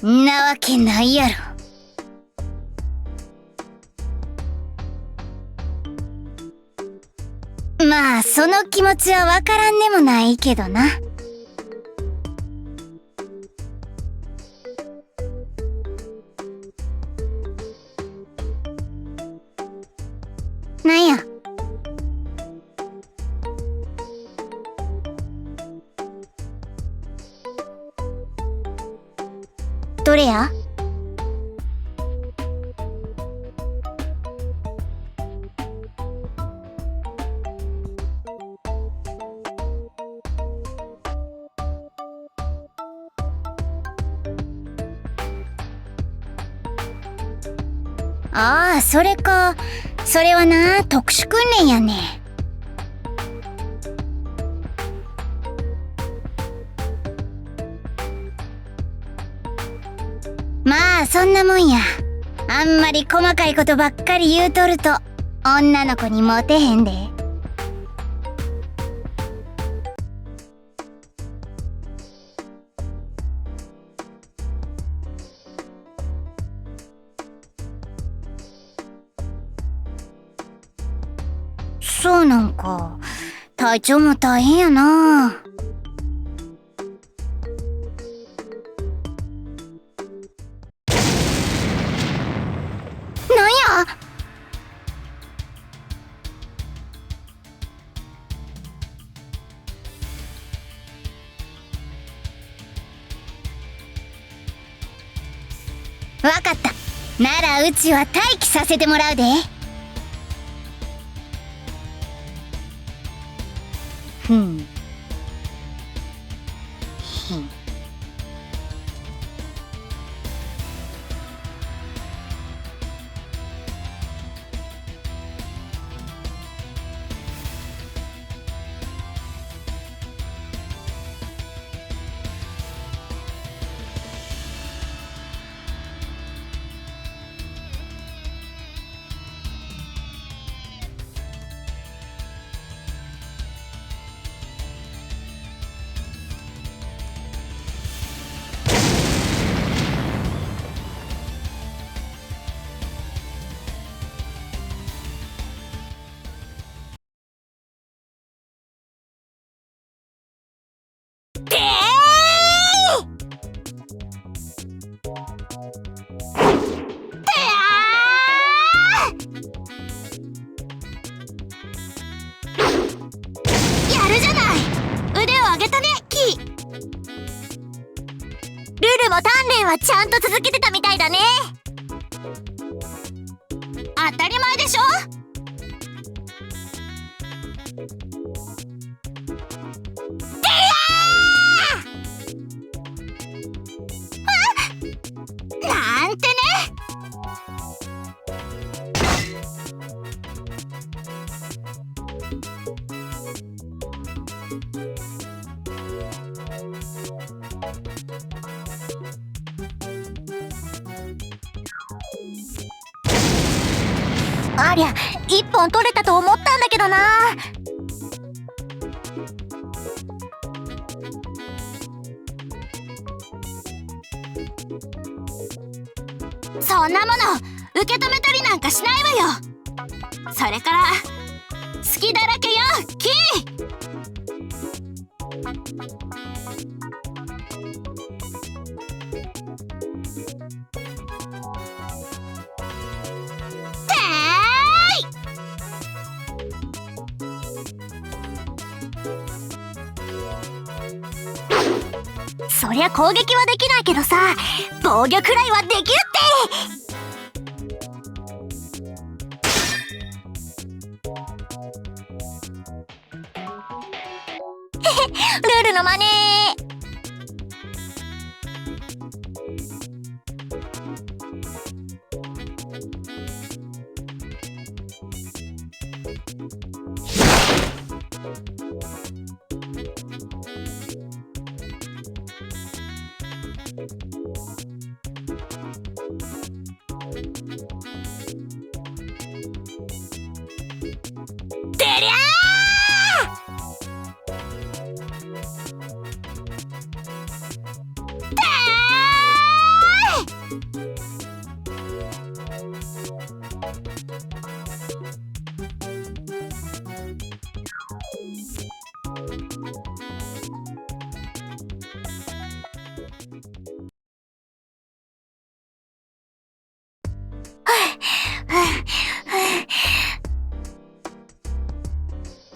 んなわけないやろ。まあその気持ちはわからんでもないけどな。なんや。どれや。ああ、それか。それはな、特殊訓練やね。まあそんなもんや。あんまり細かいことばっかり言うとると女の子にモテへんで。そうなんか。体調も大変やな。なんや。わかった。ならうちは待機させてもらうで。ふん。ひん。やるじゃない。腕を上げたね、キー。ルルも鍛錬はちゃんと続けてたみたいだね。当たり前でしょ。なんてね。ありゃ、一本取れたと思ったんだけどな。そんなもの受け止めたりなんかしないわよ。それから好きだらけよ、キー。そりゃ攻撃はできないけどさ、防御くらいはできるってルールの真似。てりゃー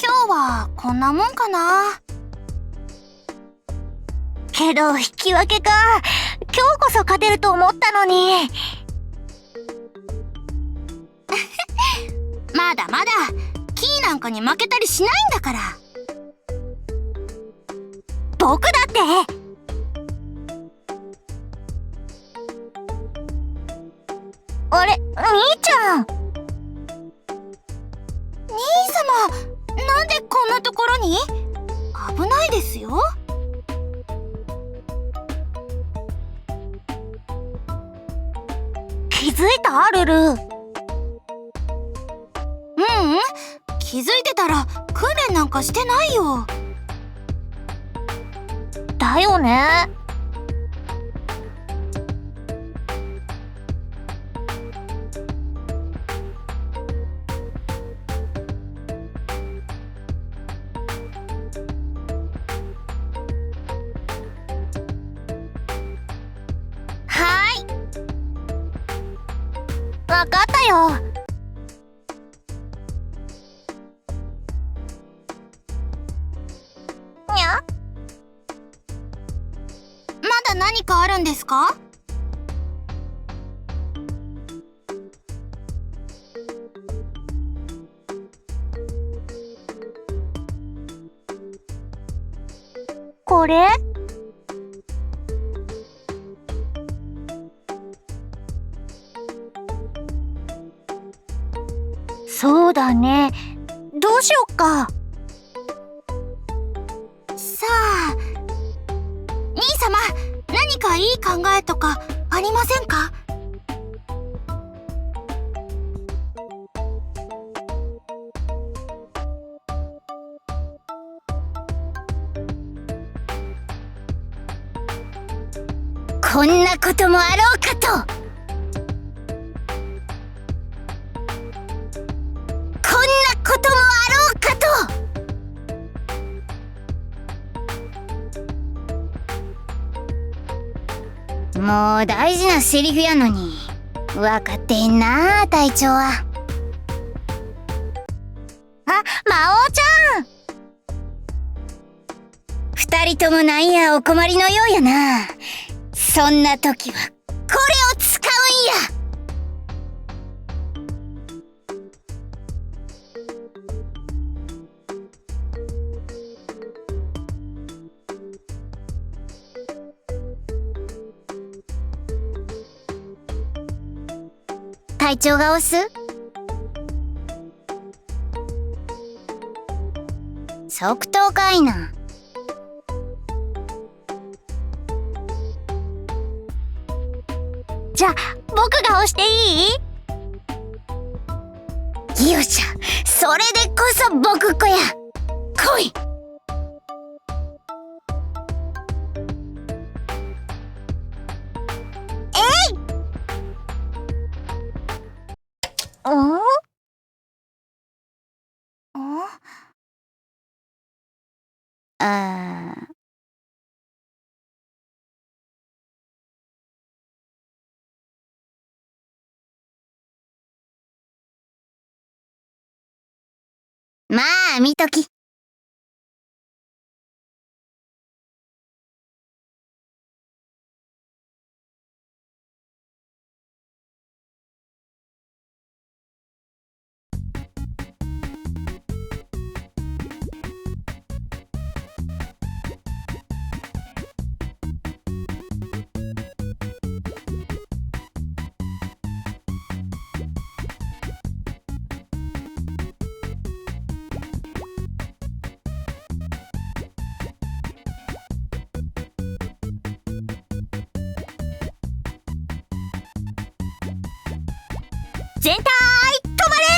今日はこんなもんかな。けど引き分けか。今日こそ勝てると思ったのに。まだまだキーなんかに負けたりしないんだから。僕だって。あれ、兄ちゃん。兄様、なんでこんなところに？危ないですよ。気づいた？ルル。ううん、気づいてたら訓練なんかしてないよ。だよね。わかったよ。にゃ？まだ何かあるんですか？これ？そうだね。どうしよっか。さあ、兄様、何かいい考えとかありませんか？こんなこともあろうかと。こともあろうかと。もう大事なセリフやのに分かってへんなあ、隊長は。あ、魔王ちゃん。二人ともなんやお困りのようやな。そんな時はこれを使うんや。隊長が押す？即答かいな。じゃあ僕が押していい？よっしゃ、それでこそ僕っ子や。来い。まあ見とき。全体止まれ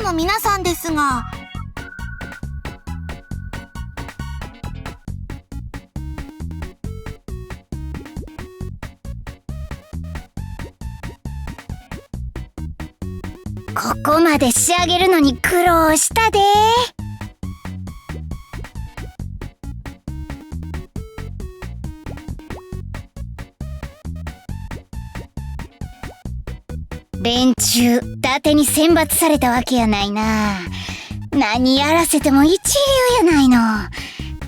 の皆さんですが。ここまで仕上げるのに苦労したで。連中、伊達に選抜されたわけやないな。何やらせても一流やないの。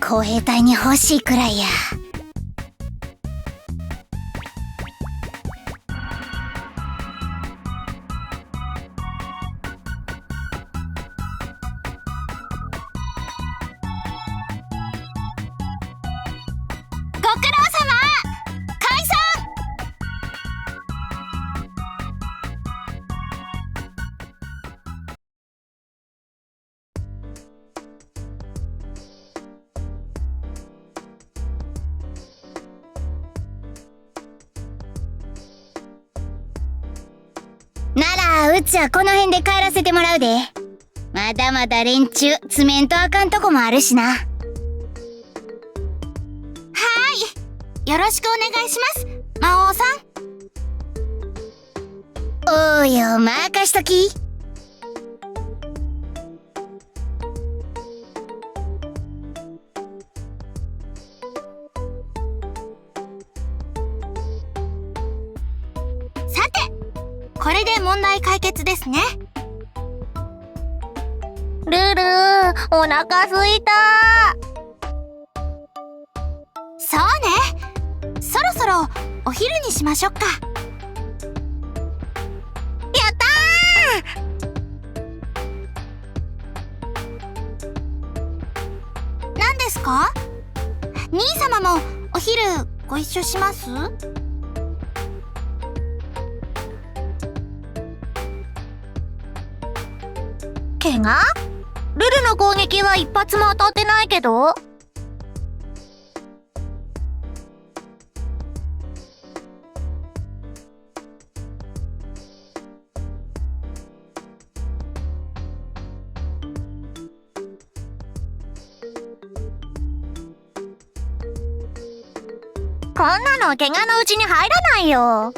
工兵隊に欲しいくらいや。ご苦労様。解散。ならうちはこの辺で帰らせてもらうで。まだまだ連中詰めんとあかんとこもあるしな。よろしくお願いします、魔王さん。おうよ、任しとき。さて、これで問題解決ですね。ルル、お腹すいた。そうね。そろそろお昼にしましょうか。やったー。何ですか？兄様もお昼ご一緒します？怪我？ルルの攻撃は一発も当たってないけど。こんなの怪我のうちに入らないよ。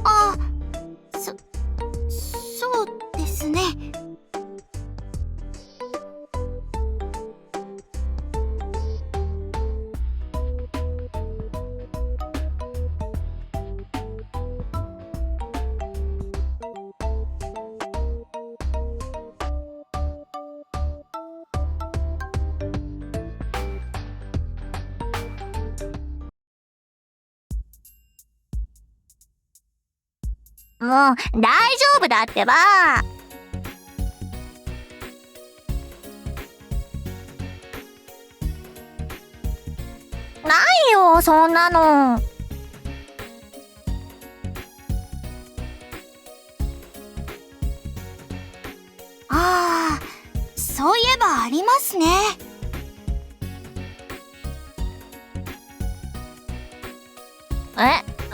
あ、そうですね。もう大丈夫だってば。ないよ、そんなの。ああ、そういえばありますね。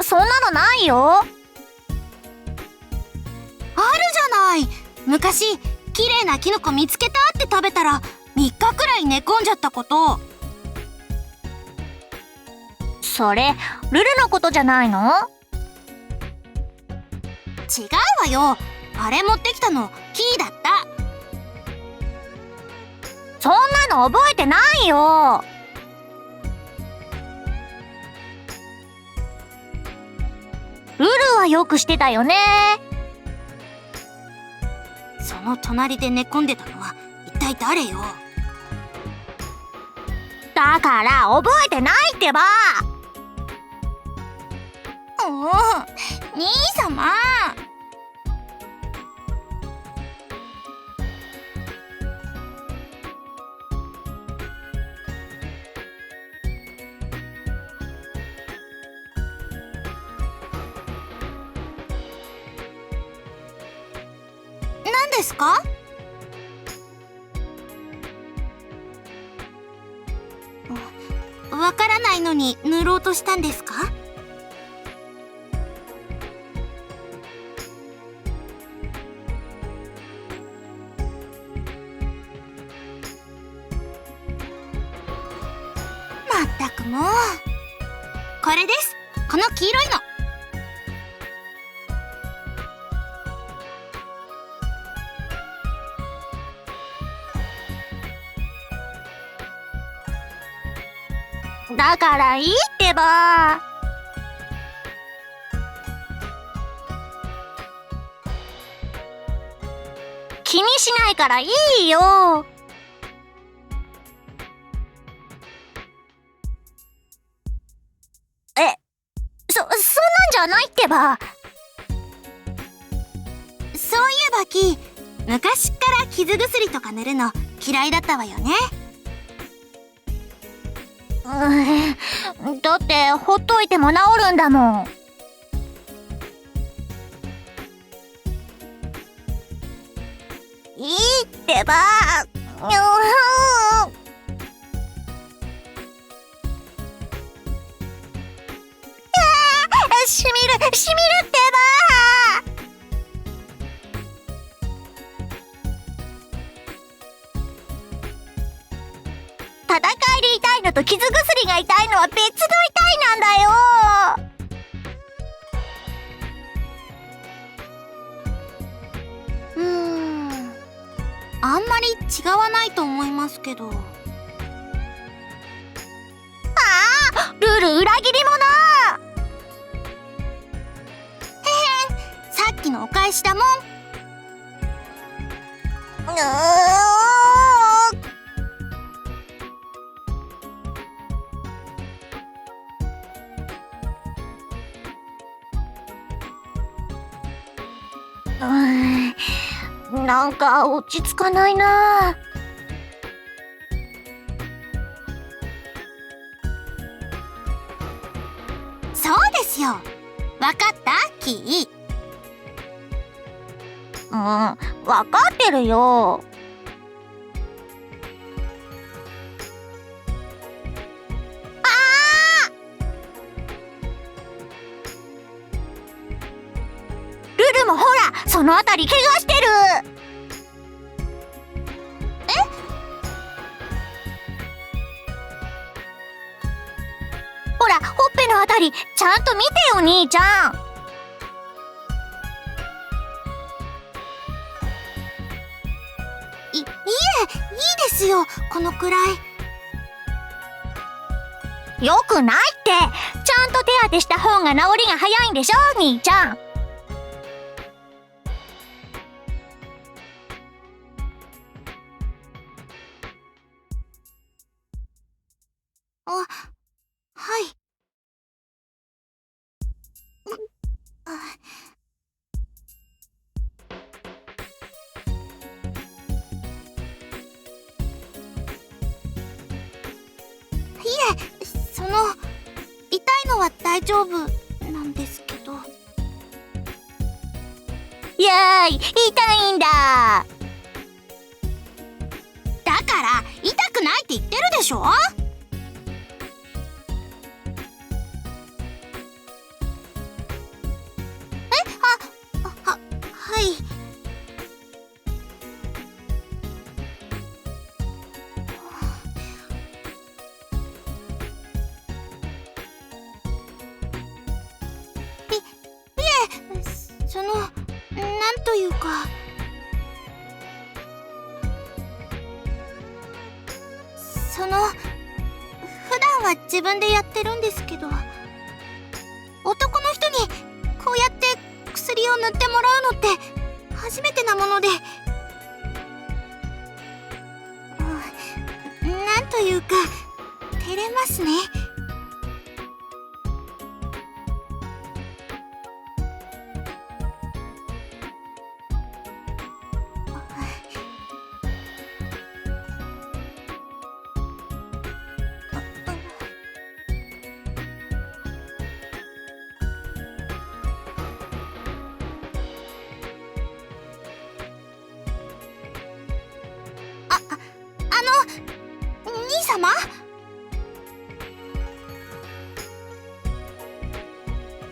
そんなのないよ。あるじゃない。昔綺麗なキノコ見つけたって食べたら3日くらい寝込んじゃったこと。それルルのことじゃないの？違うわよ。あれ持ってきたのキーだった。そんなの覚えてないよ。ルルはよくしてたよね。その隣で寝込んでたのは一体誰よ。だから覚えてないってば。兄様。何ですか？わからないのに塗ろうとしたんですか？まったくもう。これです、この黄色いの。だからいいってば。気にしないからいいよ。そんなんじゃないってば。そういえばキイ、昔っから傷薬とか塗るの嫌いだったわよね。だってほっといても治るんだもん。いいってば。しみるってば。戦いで痛いのと傷薬が痛いのは別の痛いなんだよ。あんまり違わないと思いますけど。ルール裏切り者。さっきのお返しだもん。なんか落ち着かないな。そうですよ。わかったキイ。わかってるよ。ルルもほら、そのあたり怪我してる。ほら、ほっぺのあたりちゃんと見てよ兄ちゃん。いえ、いいですよ、このくらい。よくないって。ちゃんと手当てした方が治りが早いんでしょ兄ちゃん。はい。痛いのは大丈夫なんですけど。やーい、痛いんだ。だから痛くないって言ってるでしょ。はい。なんというか、普段は自分でやってるんですけど、男の人にこうやって薬を塗ってもらうのって初めてなもので、なんというか照れますね。兄様？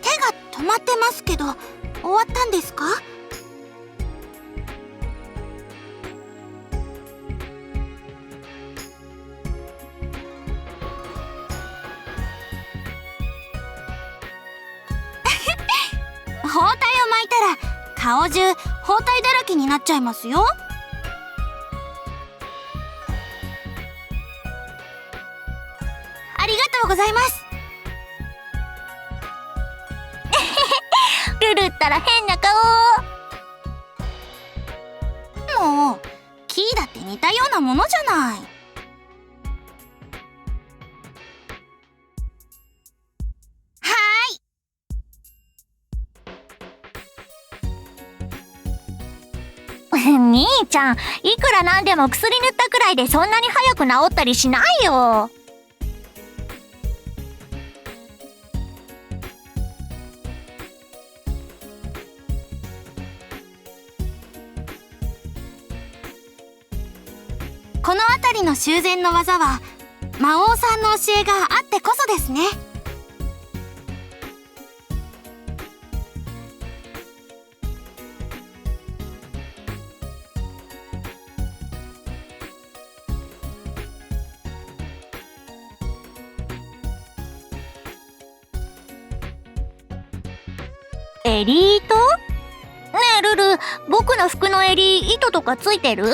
手が止まってますけど、終わったんですか？包帯を巻いたら顔中包帯だらけになっちゃいますよ。ありがとうございます。ルルったら変な顔。もうキーだって似たようなものじゃない。兄ちゃん、いくらなんでも薬塗ったくらいでそんなに早く治ったりしないよ。この辺りの修繕の技は魔王さんの教えがあってこそですね。襟糸？ねえルル、僕の服の襟糸とかついてる？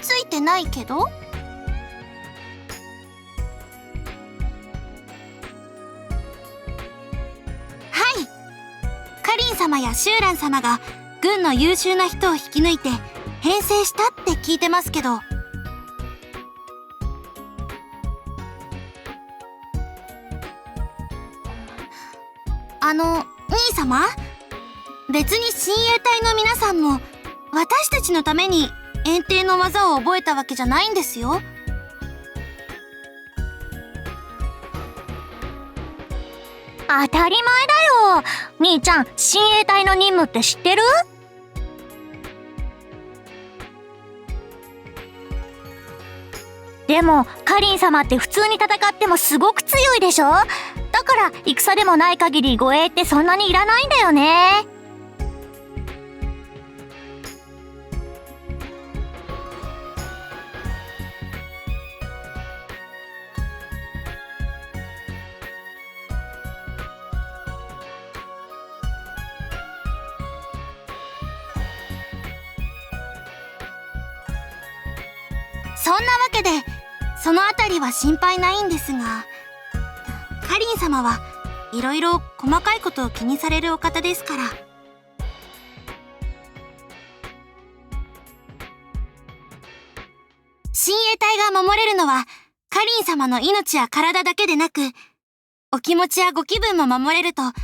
ついてないけど。はい。カリン様やシューラン様が軍の優秀な人を引き抜いて編成したって聞いてますけど。兄様、別に親衛隊の皆さんも私たちのために遠征の技を覚えたわけじゃないんですよ。当たり前だよ。兄ちゃん、親衛隊の任務って知ってる？でもカリン様って普通に戦ってもすごく強いでしょ？だから戦でもない限り護衛ってそんなにいらないんだよね。そんなわけでそのあたりは心配ないんですが、カリン様はいろいろ細かいことを気にされるお方ですから。親衛隊が守れるのはカリン様の命や体だけでなく、お気持ちやご気分も守れると、そう思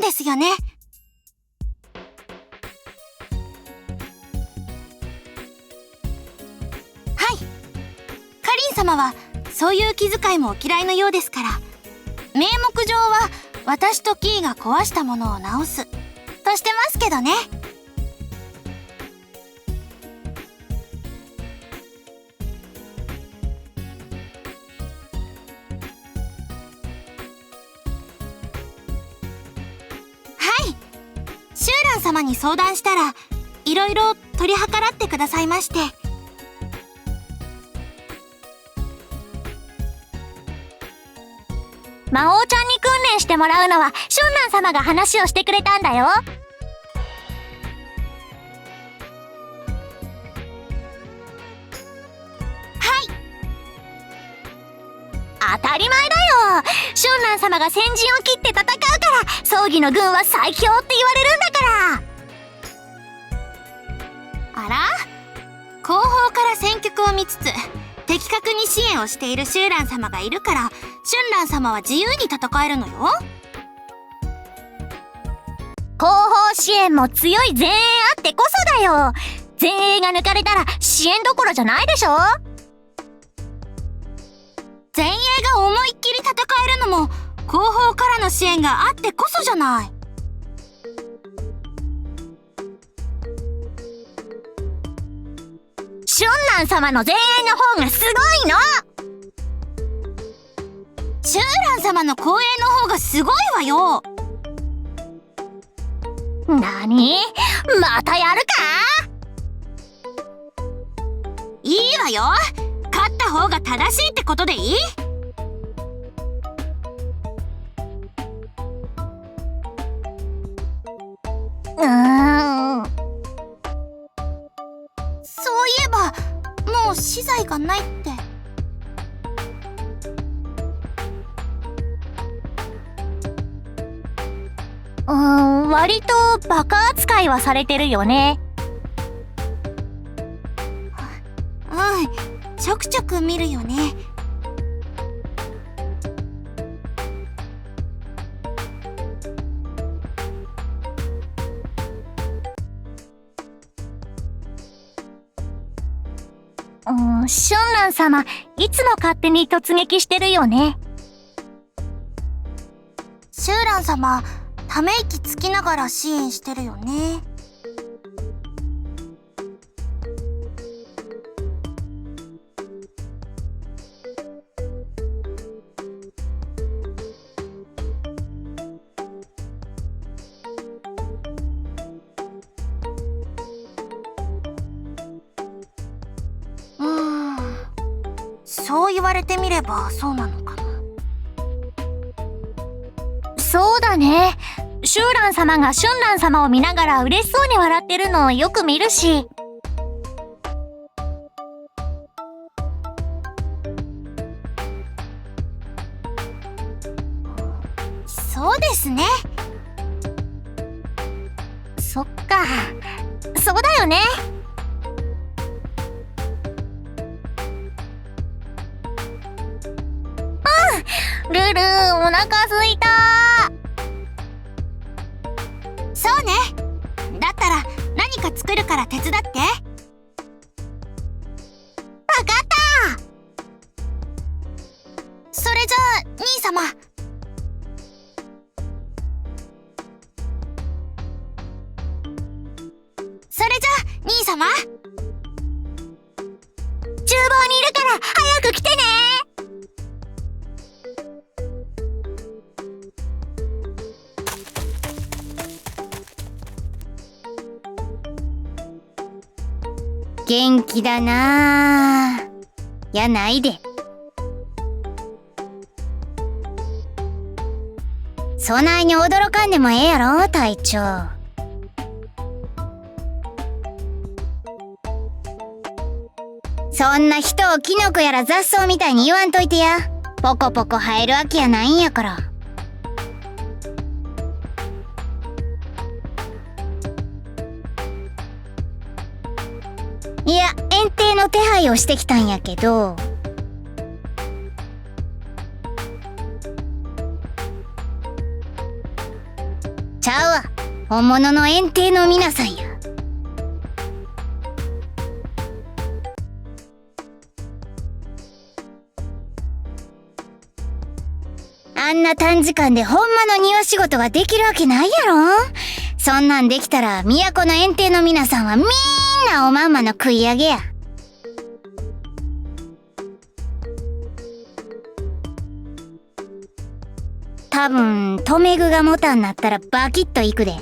うんですよね。はい。カリン様はそういう気遣いもお嫌いのようですから、名目上は私とキーが壊したものを直すとしてますけどね。はい。シューラン様に相談したらいろいろ取り計らってくださいまして。魔王ちゃんに訓練してもらうのはシュンラン様が話をしてくれたんだよ。当たり前だよ。シュンラン様が先陣を切って戦うから葬儀の軍は最強って言われるんだから。あら？後方から戦局を見つつ的確に支援をしているシューラン様がいるから、シュンラン様は自由に戦えるのよ。後方支援も強い前衛あってこそだよ。前衛が抜かれたら支援どころじゃないでしょ。前衛が思いっきり戦えるのも後方からの支援があってこそじゃない。シュンラン様の前衛の方がすごいの。シューラン様の後衛の方がすごいわよ。なに？またやるか？いいわよ。勝った方が正しいってことでいい？ないって。割とバカ扱いはされてるよね。うん、ちょくちょく見るよね。春蘭様、いつも勝手に突撃してるよね。シューラン様、ため息つきながら支援してるよね。そう言われてみればそうなのかな。そうだね。シューラン様が春蘭様を見ながら嬉しそうに笑ってるのをよく見るし。そうですね。そっか。そうだよね。ルル、お腹すいた。そうね。だったら何か作るから手伝って。わかった。それじゃあ兄様。それじゃあ兄様。厨房にいるから早く来てね。元気だなあ。やないで。そないに驚かんでもええやろ、隊長。そんな人をキノコやら雑草みたいに言わんといてや。ポコポコ生えるわけやないんやから。いや、園庭の手配をしてきたんやけど。ちゃうわ。本物の園庭の皆さんや。あんな短時間でほんまの庭仕事ができるわけないやろ。そんなんできたら都の園庭の皆さんはみんなおまんまの食い上げや。多分留め具が持たんなったらバキッといくで。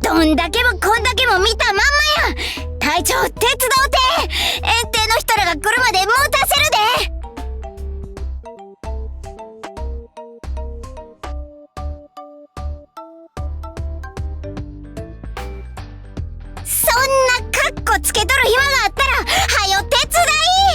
どんだけもこんだけも見たまんまや。隊長手伝うて。園庭の人らが来るまで持たせるで。そんなカッコつけとる暇があったらはよ手伝い。